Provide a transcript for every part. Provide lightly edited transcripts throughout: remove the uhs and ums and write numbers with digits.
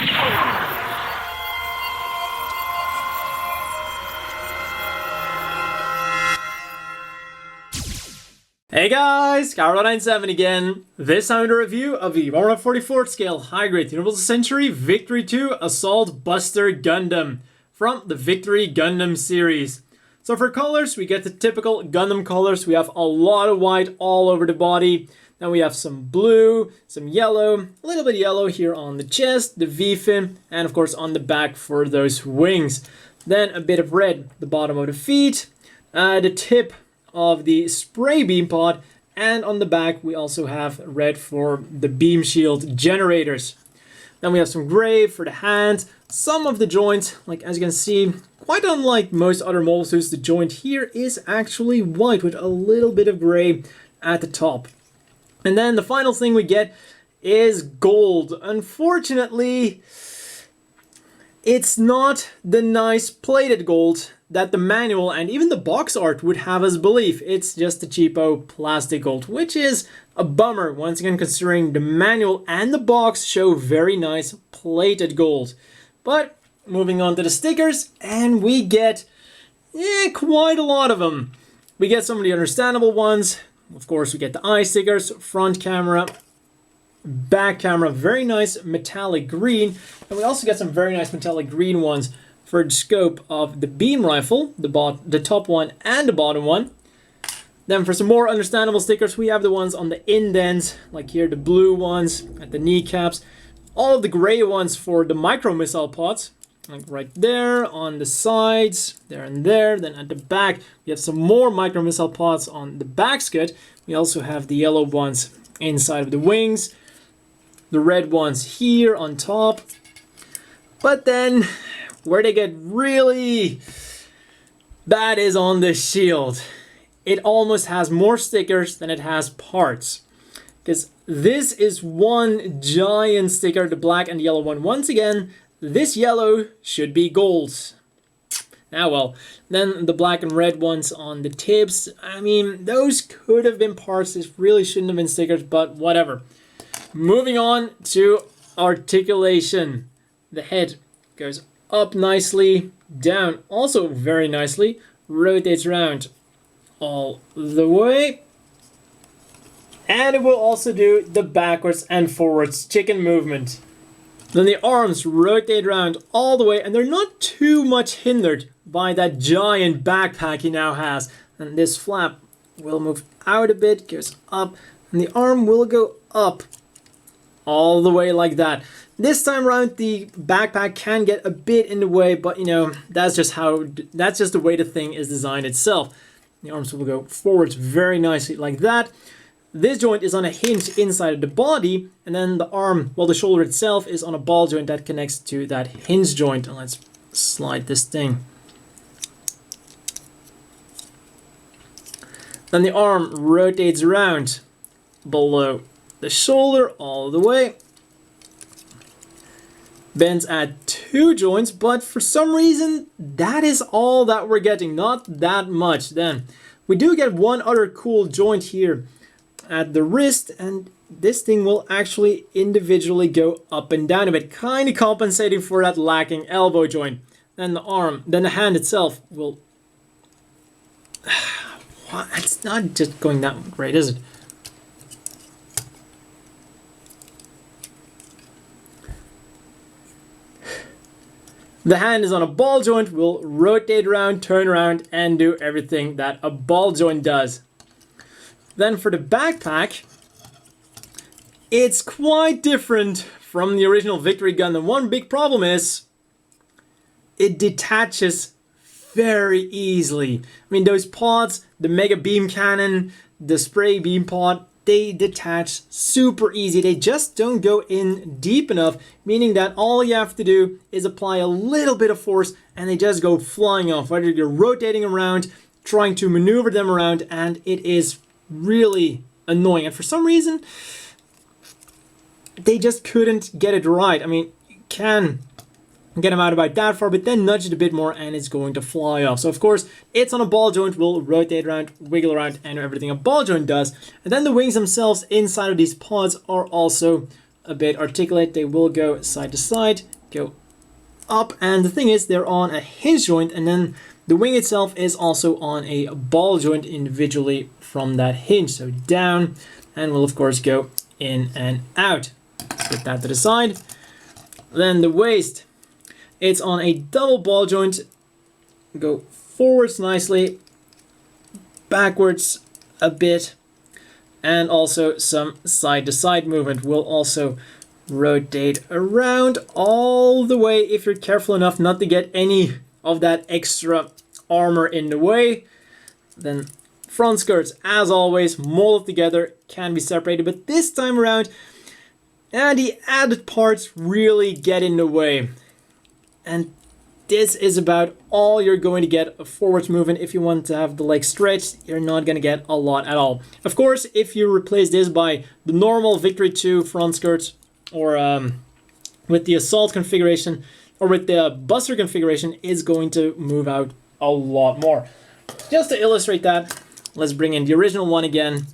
Hey guys, Carlo97 again. This time in a review of the 144th scale high-grade Universal Century Victory 2 Assault Buster Gundam from the Victory Gundam series. So for colors, we get the typical Gundam colors. We have a lot of white all over the body. Then we have some blue, some yellow, a little bit yellow here on the chest, the V-fin, and of course on the back for those wings. Then a bit of red, the bottom of the feet, the tip of the spray beam pod, and on the back we also have red for the beam shield generators. Then we have some gray for the hands. Some of the joints, like as you can see, quite unlike most other mobile suits, the joint here is actually white with a little bit of gray at the top. And then the final thing we get is gold. Unfortunately, it's not the nice plated gold that the manual and even the box art would have us believe. It's just a cheapo plastic gold, which is a bummer, once again, considering the manual and the box show very nice plated gold. But moving on to the stickers, and we get quite a lot of them. We get some of the understandable ones. Of course, we get the eye stickers, front camera, back camera, very nice metallic green, and we also get some very nice metallic green ones for the scope of the beam rifle, the top one and the bottom one. Then for some more understandable stickers, we have the ones on the indents, like here the blue ones at the kneecaps, all of the gray ones for the micro missile pods, like right there on the sides, there and there. Then at the back, we have some more micro missile pods on the back skid. We also have the yellow ones inside of the wings, the red ones here on top. But then where they get really bad is on the shield. It almost has more stickers than it has parts, because this is one giant sticker, the black and the yellow one. Once again, this yellow should be gold. Ah well, then the black and red ones on the tips, I mean, those could have been parts. This really shouldn't have been stickers, but whatever. Moving on to articulation. The head goes up nicely, down also very nicely, rotates around all the way, and it will also do the backwards and forwards chicken movement. Then the arms rotate around all the way, and they're not too much hindered by that giant backpack he now has. And this flap will move out a bit, goes up, and the arm will go up all the way like that. This time around, the backpack can get a bit in the way, but you know, that's just the way the thing is designed itself. The arms will go forwards very nicely like that. This joint is on a hinge inside of the body, and then the arm, well, the shoulder itself is on a ball joint that connects to that hinge joint. And let's slide this thing. Then the arm rotates around below the shoulder all the way. Bends at two joints, but for some reason that is all that we're getting, not that much. Then we do get one other cool joint here at the wrist, and this thing will actually individually go up and down a bit, kind of compensating for that lacking elbow joint. Then the arm, then the hand itself will it's not just going that great, is it? The hand is on a ball joint, will rotate around, turn around, and do everything that a ball joint does. Then for the backpack, it's quite different from the original Victory Gundam. One big problem is it detaches very easily. I mean, those pods, the Mega Beam Cannon, the Spray Beam Pod, they detach super easy. They just don't go in deep enough, meaning that all you have to do is apply a little bit of force and they just go flying off, whether you're rotating around, trying to maneuver them around, and it is really annoying. And for some reason, they just couldn't get it right. I mean, you can get them out about that far, but then nudge it a bit more and it's going to fly off. So of course, it's on a ball joint, will rotate around, wiggle around, and everything a ball joint does. And then the wings themselves inside of these pods are also a bit articulate. They will go side to side, go up, and the thing is they're on a hinge joint, and then the wing itself is also on a ball joint individually from that hinge. So down, and we'll of course go in and out. Let's put that to the side. Then the waist, it's on a double ball joint. Go forwards nicely, backwards a bit, and also some side-to-side movement. We'll also rotate around all the way if you're careful enough not to get any of that extra armor in the way. Then front skirts, as always, molded together, can be separated, but this time around, the added parts really get in the way. And this is about all you're going to get of forwards movement. If you want to have the legs stretched, you're not going to get a lot at all. Of course, if you replace this by the normal Victory 2 front skirts, or with the assault configuration, or with the buster configuration, it's going to move out a lot more. Just to illustrate that, let's bring in the original one again.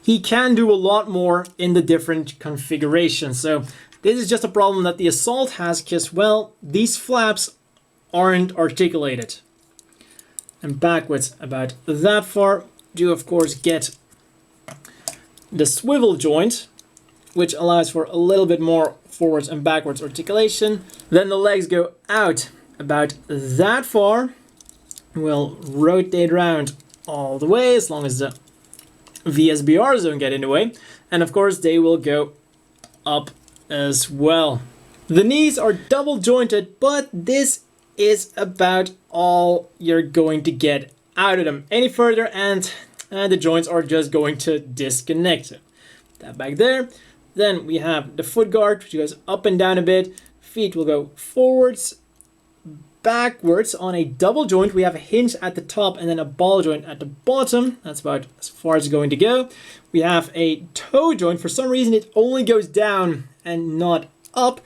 He can do a lot more in the different configurations. So this is just a problem that the assault has, because, well, these flaps aren't articulated. And backwards about that far, you of course get the swivel joint, which allows for a little bit more forwards and backwards articulation. Then the legs go out about that far. We'll rotate around all the way, as long as the VSBRs don't get in the way. And of course they will go up as well. The knees are double jointed, but this is about all you're going to get out of them. Any further and the joints are just going to disconnect. That back there. Then we have the foot guard, which goes up and down a bit. Feet will go forwards, backwards on a double joint. We have a hinge at the top and then a ball joint at the bottom. That's about as far as it's going to go. We have a toe joint. For some reason, it only goes down and not up.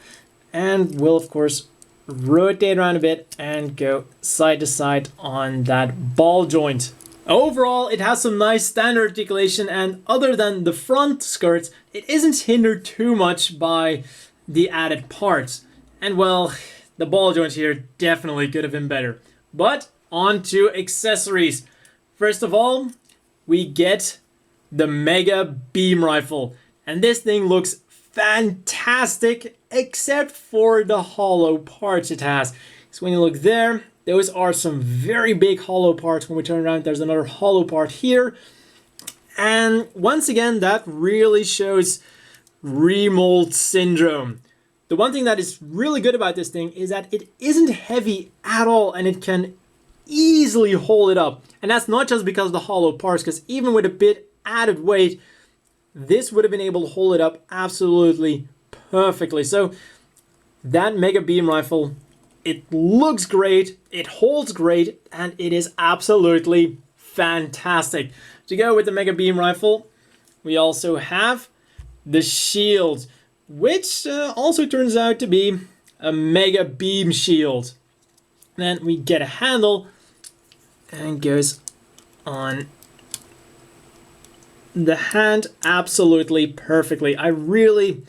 And we'll, of course, rotate around a bit and go side to side on that ball joint. Overall, it has some nice standard articulation, and other than the front skirts, it isn't hindered too much by the added parts. And well, the ball joint here definitely could have been better. But on to accessories. First of all, we get the Mega Beam Rifle. And this thing looks fantastic, except for the hollow parts it has. So when you look there, those are some very big hollow parts. When we turn around, there's another hollow part here. And once again, that really shows remold syndrome. The one thing that is really good about this thing is that it isn't heavy at all, and it can easily hold it up. And that's not just because of the hollow parts, because even with a bit added weight, this would have been able to hold it up absolutely perfectly. So that Mega Beam Rifle, it looks great, it holds great, and it is absolutely fantastic. To go with the Mega Beam Rifle, we also have the shield, which also turns out to be a Mega Beam Shield. Then we get a handle and goes on the hand absolutely perfectly. I really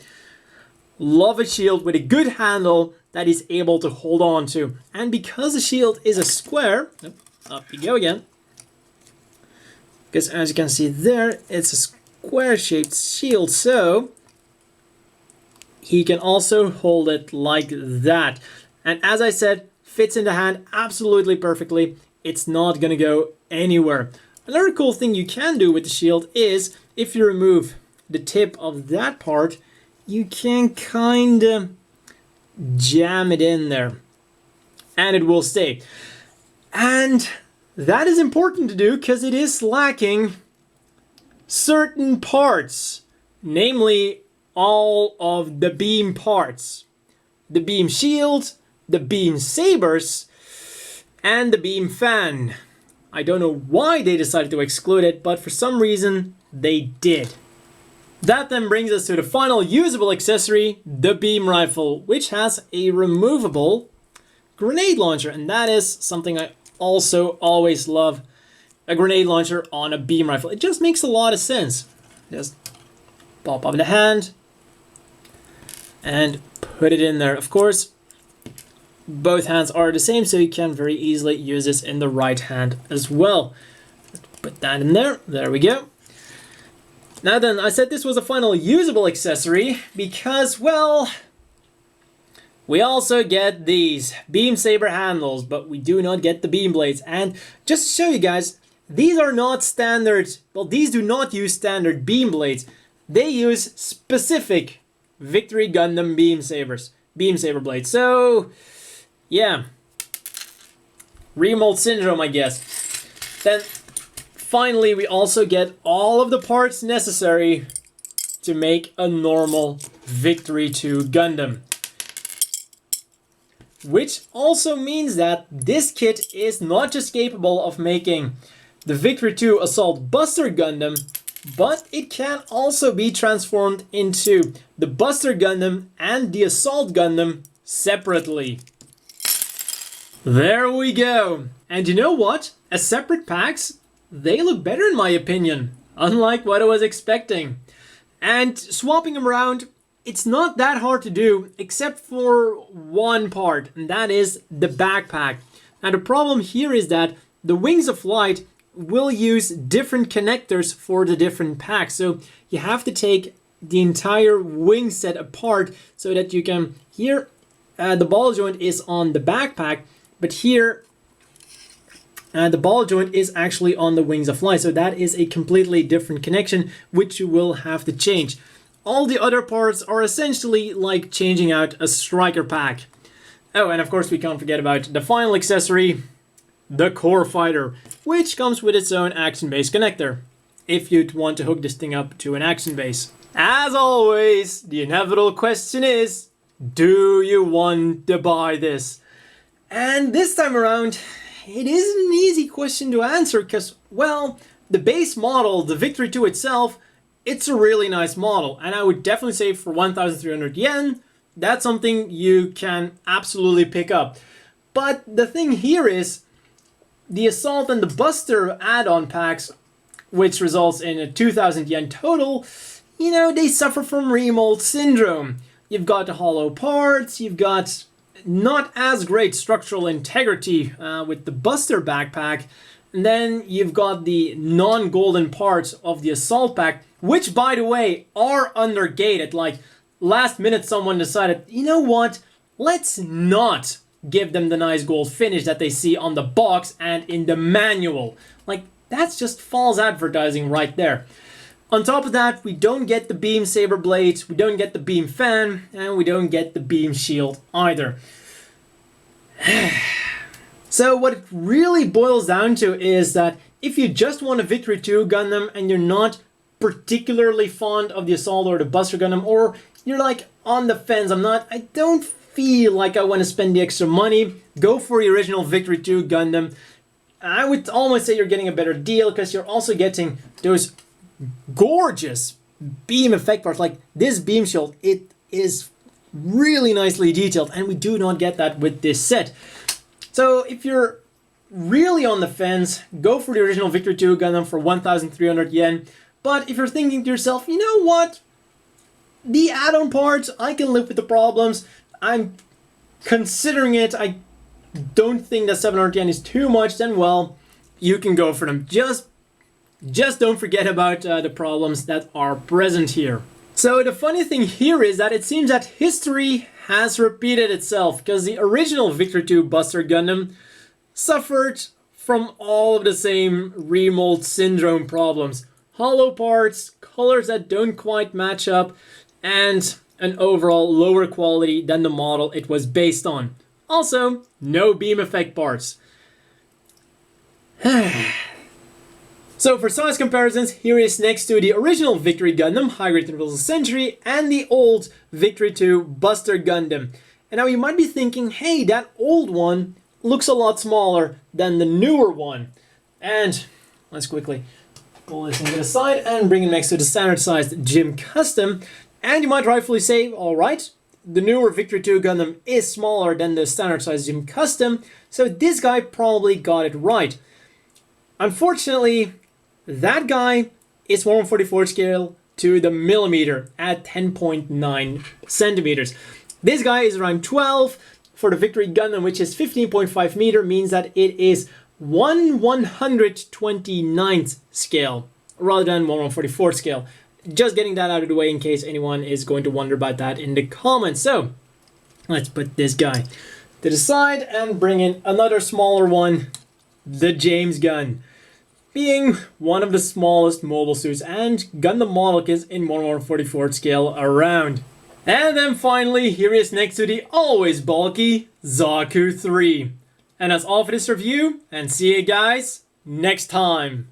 love a shield with a good handle that is able to hold on to. And because the shield is a square, up you go again. Because as you can see there, it's a square-shaped shield, so he can also hold it like that. And as I said, fits in the hand absolutely perfectly. It's not going to go anywhere. Another cool thing you can do with the shield is, if you remove the tip of that part, you can kind of jam it in there and it will stay. And that is important to do because it is lacking certain parts, namely all of the beam parts. The beam shield, the beam sabers, and the beam fan. I don't know why they decided to exclude it, but for some reason they did. That then brings us to the final usable accessory, the beam rifle, which has a removable grenade launcher, and that is something I also always love, a grenade launcher on a beam rifle. It just makes a lot of sense. Just pop up in the hand, and put it in there. Of course, both hands are the same, so you can very easily use this in the right hand as well. Put that in there. There we go. Now then, I said this was a final usable accessory because, well, we also get these beam saber handles, but we do not get the beam blades. And just to show you guys, these are not standard, well, these do not use standard beam blades. They use specific Victory Gundam beam saber blades. So, yeah, remold syndrome, I guess. Then, finally, we also get all of the parts necessary to make a normal Victory 2 Gundam. Which also means that this kit is not just capable of making the Victory 2 Assault Buster Gundam, but it can also be transformed into the Buster Gundam and the Assault Gundam separately. There we go. And you know what? As separate packs, they look better in my opinion, unlike what I was expecting. And swapping them around, it's not that hard to do, except for one part, and that is the backpack. Now the problem here is that the Wings of Light will use different connectors for the different packs. So you have to take the entire wing set apart so that you can, here the ball joint is on the backpack, but here the ball joint is actually on the Wings of Light. So that is a completely different connection, which you will have to change. All the other parts are essentially like changing out a striker pack. Oh, and of course we can't forget about the final accessory, the Core Fighter, which comes with its own action base connector, if you'd want to hook this thing up to an action base. As always, the inevitable question is, do you want to buy this? And this time around, it isn't an easy question to answer because, well, the base model, the Victory 2 itself, it's a really nice model, and I would definitely say for 1,300 yen, that's something you can absolutely pick up. But the thing here is, the Assault and the Buster add-on packs, which results in a 2,000 yen total, you know, they suffer from remold syndrome. You've got the hollow parts, you've got not as great structural integrity with the Buster backpack, and then you've got the non-golden parts of the Assault pack, which, by the way, are undergated. Like, last minute someone decided, you know what, let's not give them the nice gold finish that they see on the box and in the manual. Like, that's just false advertising right there. On top of that, we don't get the beam saber blades, we don't get the beam fan, and we don't get the beam shield either. So what it really boils down to is that if you just want a Victory 2 Gundam and you're not particularly fond of the Assault or the Buster Gundam, or you're like on the fence, I don't feel like I want to spend the extra money, go for the original Victory 2 Gundam. I would almost say you're getting a better deal because you're also getting those gorgeous beam effect parts. Like this beam shield, it is really nicely detailed, and we do not get that with this set. So if you're really on the fence, go for the original Victory 2 Gundam for 1,300 yen. But if you're thinking to yourself, you know what, the add-on parts, I can live with the problems, I'm considering it, I don't think that 700 yen is too much, then well, you can go for them. Just don't forget about the problems that are present here. So the funny thing here is that it seems that history has repeated itself, because the original Victory 2 Buster Gundam suffered from all of the same remold syndrome problems. Hollow parts, colors that don't quite match up, and an overall lower quality than the model it was based on. Also, no beam effect parts. So for size comparisons, here is next to the original Victory Gundam, High Grade Universal Century, and the old Victory 2 Buster Gundam. And now you might be thinking, hey, that old one looks a lot smaller than the newer one. And let's quickly pull this into the side and bring it next to the standard sized Gym Custom. And you might rightfully say, alright, the newer Victory 2 Gundam is smaller than the standard sized Gym Custom, so this guy probably got it right. Unfortunately, that guy is 1/44 scale to the millimeter at 10.9 centimeters. This guy is around 12 for the Victory Gundam, which is 15.5 meter, means that it is 1/129th scale rather than 1/144th scale. Just getting that out of the way in case anyone is going to wonder about that in the comments. So let's put this guy to the side and bring in another smaller one, the James Gun. Being one of the smallest mobile suits and Gundam model kits in 1/144th scale around. And then finally, here he is next to the always bulky Zaku 3. And that's all for this review, and see you guys next time.